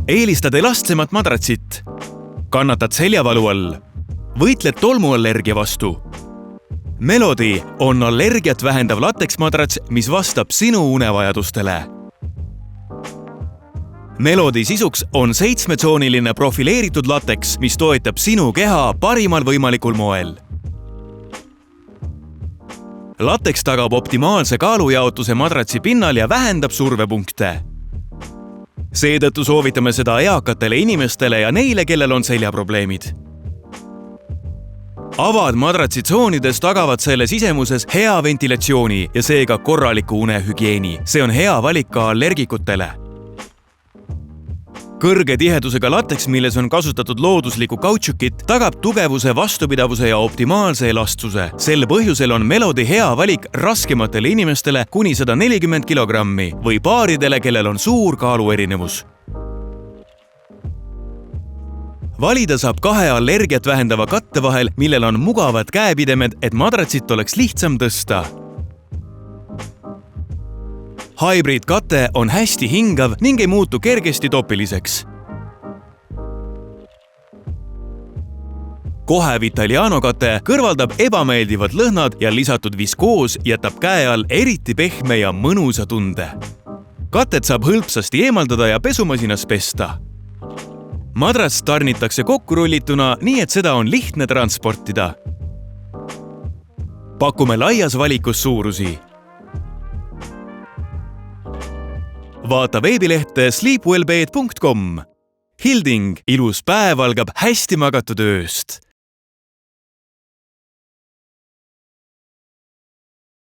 eelistad elastsemat madratsit? Kannatad seljavalu all? Võitled tolmuallergia vastu? Melody on allergiat vähendav lateksmadrats, mis vastab sinu unevajadustele. Melody sisuks on 7-tsooniline profileeritud lateks, mis toetab sinu keha parimal võimalikul moel. Lateks tagab optimaalse kaalujaotuse madratsi pinnal ja vähendab survepunkte. Seetõttu soovitame seda eakatele inimestele ja neile, kellel on seljaprobleemid. Avad madratsi tsoonides tagavad selle sisemuses hea ventilatsiooni ja seega korraliku unehügieeni. See on hea valik ka allergikutele. Kõrge tihedusega lateks, milles on kasutatud looduslikku kautšukit, tagab tugevuse, vastupidavuse ja optimaalse elastsuse. Sel põhjusel on Melody hea valik raskematele inimestele kuni 140 kilogrammi või paaridele, kellel on suur kaaluerinevus. Valida saab 2 allergiat vähendava katte vahel, millel on mugavad käepidemed, et madratsit oleks lihtsam tõsta. Hybrid kate on hästi hingav ning ei muutu kergesti topiliseks. Kohev Italiano kate kõrvaldab ebameeldivad lõhnad ja lisatud viskoos jätab käe all eriti pehme ja mõnusa tunde. Katet saab hõlpsasti eemaldada ja pesumasinas pesta. Madrats tarnitakse kokku rullituna, nii et seda on lihtne transportida. Pakume laias valikus suurusi. Vaata veebilehte sleepwellbed.com. Hilding, ilus päev algab hästi magatud ööst.